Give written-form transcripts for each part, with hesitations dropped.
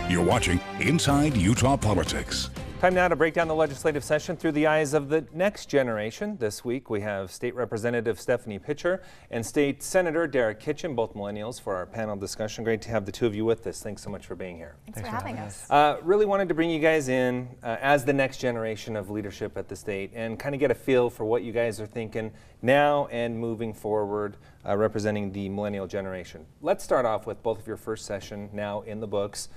You're watching Inside Utah Politics. Time now to break down the legislative session through the eyes of the next generation. This week we have State Representative Stephanie Pitcher and State Senator Derek Kitchen, both millennials, for our panel discussion. Great to have the two of you with us. Thanks so much for being here. Thanks for having us. Really wanted to bring you guys in as the next generation of leadership at the state and kind of get a feel for what you guys are thinking now and moving forward, representing the millennial generation. Let's start off with both of your first session now in the books.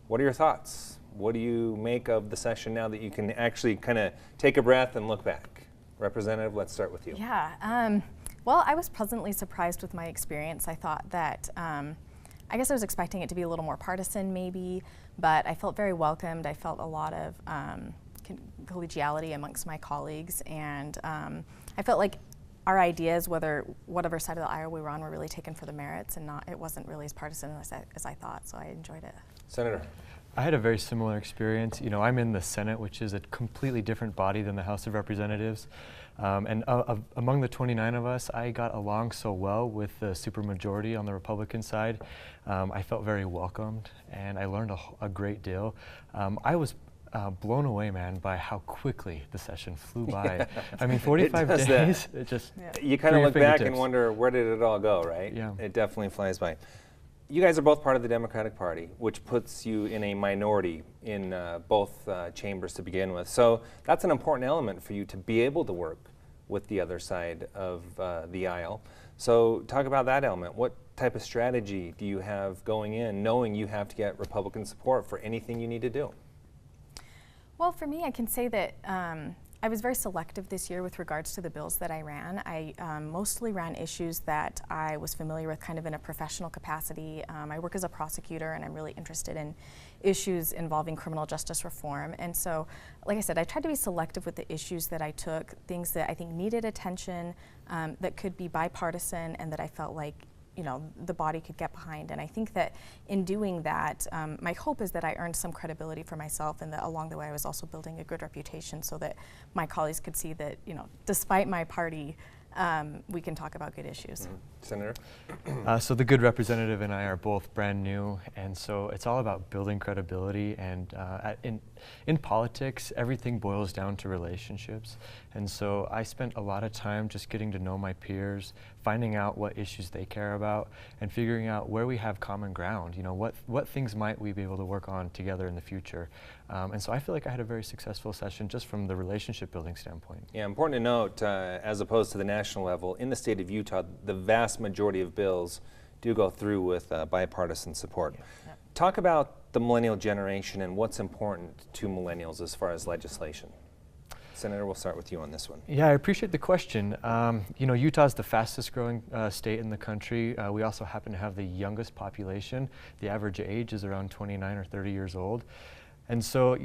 What are your thoughts? What do you make of the session now that you can actually kind of take a breath and look back? Representative, let's start with you. Yeah, well, I was pleasantly surprised with my experience. I thought that, I guess I was expecting it to be a little more partisan maybe, but I felt very welcomed. I felt a lot of collegiality amongst my colleagues, and I felt like our ideas, whatever side of the aisle we were on, were really taken for the merits, and it wasn't really as partisan as I thought, so I enjoyed it. Senator. I had a very similar experience. You know, I'm in the Senate, which is a completely different body than the House of Representatives. And among the 29 of us, I got along so well with the supermajority on the Republican side. I felt very welcomed, and I learned a great deal. I was blown away, man, by how quickly the session flew by. I mean, 45 days, it just... Yeah. You kind of look back and wonder, where did it all go, right? Yeah. It definitely flies by. You guys are both part of the Democratic Party, which puts you in a minority in both chambers to begin with. So that's an important element for you to be able to work with the other side of the aisle. So talk about that element. What type of strategy do you have going in, knowing you have to get Republican support for anything you need to do? Well, for me, I can say that I was very selective this year with regards to the bills that I ran. I mostly ran issues that I was familiar with kind of in a professional capacity. I work as a prosecutor, and I'm really interested in issues involving criminal justice reform. And so, like I said, I tried to be selective with the issues that I took, things that I think needed attention, that could be bipartisan, and that I felt like the body could get behind. And I think that in doing that, my hope is that I earned some credibility for myself, and that along the way I was also building a good reputation so that my colleagues could see that, despite my party, we can talk about good issues. Mm-hmm. Senator? So the good representative and I are both brand new, and so it's all about building credibility, and in politics, everything boils down to relationships. And so I spent a lot of time just getting to know my peers, finding out what issues they care about, and figuring out where we have common ground. What things might we be able to work on together in the future. And so I feel like I had a very successful session just from the relationship building standpoint. Yeah, important to note, as opposed to the national level, in the state of Utah, the vast majority of bills do go through with bipartisan support. Yep. Talk about the millennial generation and what's important to millennials as far as legislation. Senator, we'll start with you on this one. Yeah, I appreciate the question. Utah's the fastest growing state in the country. We also happen to have the youngest population. The average age is around 29 or 30 years old. And so,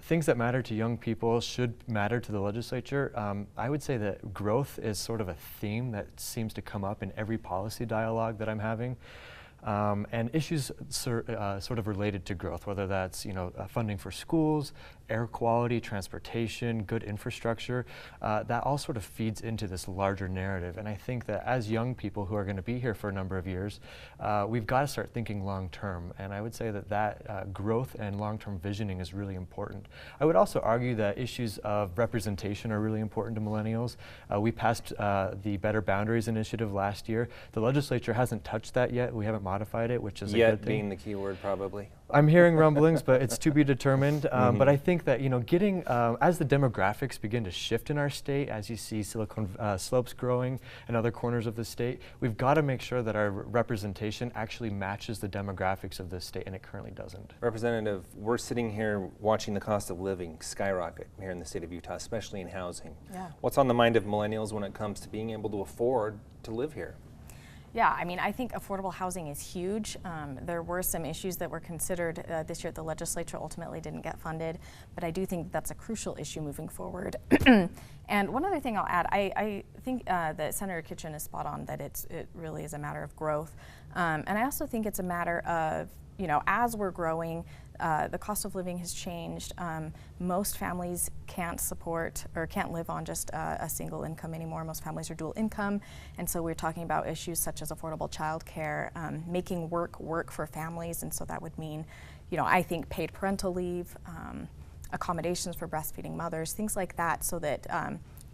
things that matter to young people should matter to the legislature. I would say that growth is sort of a theme that seems to come up in every policy dialogue that I'm having. And issues sort of related to growth, whether that's funding for schools, air quality, transportation, good infrastructure, that all sort of feeds into this larger narrative. And I think that as young people who are going to be here for a number of years, we've got to start thinking long term. And I would say that growth and long-term visioning is really important. I would also argue that issues of representation are really important to millennials. We passed the Better Boundaries Initiative last year. The legislature hasn't touched that yet. We haven't modified it, which is a good thing. Yet being the key word, probably. I'm hearing rumblings, but it's to be determined. But I think that getting as the demographics begin to shift in our state, as you see Silicon Slopes growing and other corners of the state, we've got to make sure that our representation actually matches the demographics of this state, and it currently doesn't. Representative, we're sitting here watching the cost of living skyrocket here in the state of Utah, especially in housing. Yeah. What's on the mind of millennials when it comes to being able to afford to live here? Yeah, I mean, I think affordable housing is huge. There were some issues that were considered this year at the legislature, ultimately didn't get funded, but I do think that's a crucial issue moving forward. And one other thing I'll add, I think that Senator Kitchen is spot on that it really is a matter of growth. And I also think it's a matter of, as we're growing, the cost of living has changed. Most families can't support or can't live on just a single income anymore. Most families are dual income, and so we're talking about issues such as affordable childcare, making work for families, and so that would mean, I think paid parental leave, accommodations for breastfeeding mothers, things like that, so that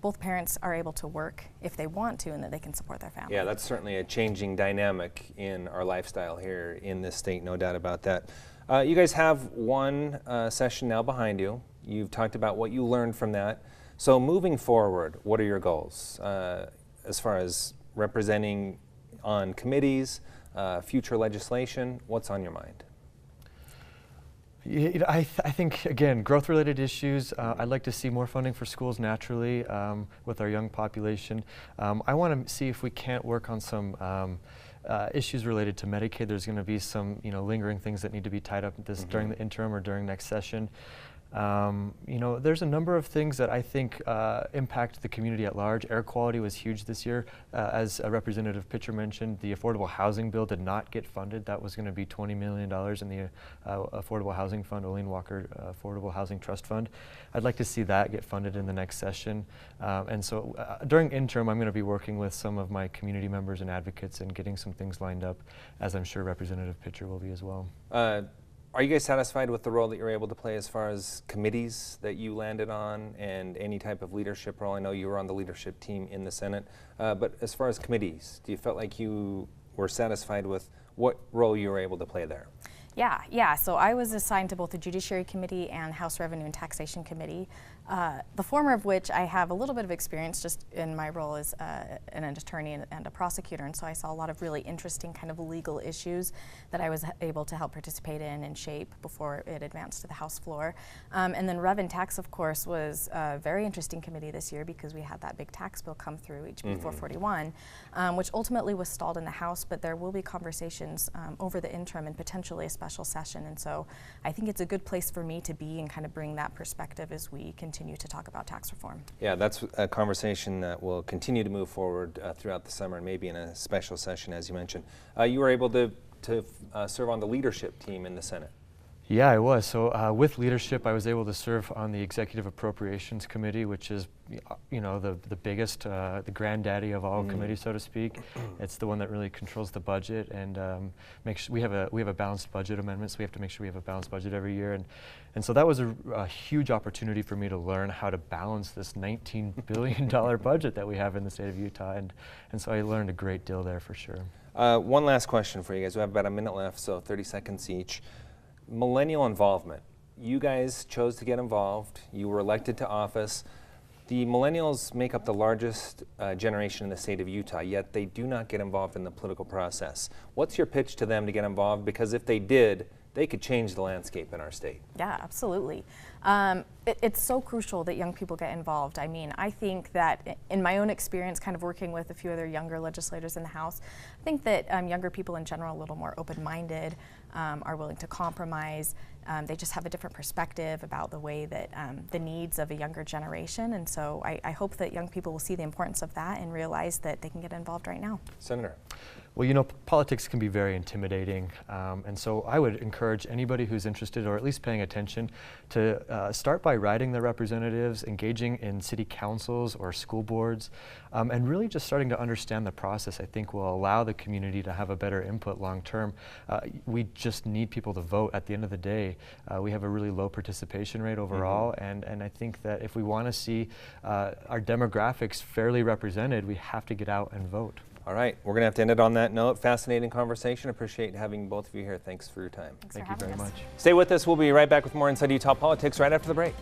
both parents are able to work if they want to and that they can support their family. Yeah, that's certainly a changing dynamic in our lifestyle here in this state, no doubt about that. You guys have one session now behind you. You've talked about what you learned from that. So moving forward, what are your goals as far as representing on committees, future legislation? What's on your mind? I think, again, growth-related issues. I'd like to see more funding for schools naturally with our young population. I want to see if we can't work on some issues related to Medicaid. There's going to be some, lingering things that need to be tied up during the interim or during next session. There's a number of things that I think impact the community at large. Air quality was huge this year. As Representative Pitcher mentioned, the Affordable Housing Bill did not get funded. That was going to be $20 million in the Affordable Housing Fund, Olene Walker Affordable Housing Trust Fund. I'd like to see that get funded in the next session. And so during interim, I'm going to be working with some of my community members and advocates and getting some things lined up, as I'm sure Representative Pitcher will be as well. Are you guys satisfied with the role that you're able to play as far as committees that you landed on and any type of leadership role? I know you were on the leadership team in the Senate, but as far as committees, do you felt like you were satisfied with what role you were able to play there? Yeah. So I was assigned to both the Judiciary Committee and House Revenue and Taxation Committee, the former of which I have a little bit of experience just in my role as an attorney and a prosecutor, and so I saw a lot of really interesting kind of legal issues that I was able to help participate in and shape before it advanced to the House floor. And then Rev and Tax, of course, was a very interesting committee this year because we had that big tax bill come through, HB 441, which ultimately was stalled in the House, but there will be conversations over the interim and potentially a special session, and so I think it's a good place for me to be and kind of bring that perspective as we continue to talk about tax reform. Yeah, that's a conversation that will continue to move forward throughout the summer and maybe in a special session, as you mentioned. You were able to serve on the leadership team in the Senate. Yeah, I was. So with leadership, I was able to serve on the Executive Appropriations Committee, which is, the biggest, the granddaddy of all committees, so to speak. It's the one that really controls the budget and we have a balanced budget amendment, so we have to make sure we have a balanced budget every year. And so that was a huge opportunity for me to learn how to balance this $19 billion budget that we have in the state of Utah, and so I learned a great deal there for sure. One last question for you guys. We have about a minute left, so 30 seconds each. Millennial involvement. You guys chose to get involved. You were elected to office. The millennials make up the largest generation in the state of Utah, yet they do not get involved in the political process. What's your pitch to them to get involved? Because if they did, they could change the landscape in our state. Yeah, absolutely. It's so crucial that young people get involved. I mean, I think that in my own experience, kind of working with a few other younger legislators in the House, I think that younger people in general are a little more open-minded, are willing to compromise. They just have a different perspective about the way that the needs of a younger generation, and so I hope that young people will see the importance of that and realize that they can get involved right now. Senator. Well, politics can be very intimidating, and so I would encourage anybody who's interested or at least paying attention to start by writing their representatives, engaging in city councils or school boards, and really just starting to understand the process, I think, will allow the community to have a better input long term. We just need people to vote at the end of the day. We have a really low participation rate overall, and I think that if we want to see our demographics fairly represented, we have to get out and vote. All right, we're going to have to end it on that note. Fascinating conversation. Appreciate having both of you here. Thanks for your time. Thanks Thank for you very having us. much. Stay with us. We'll be right back with more Inside Utah Politics right after the break.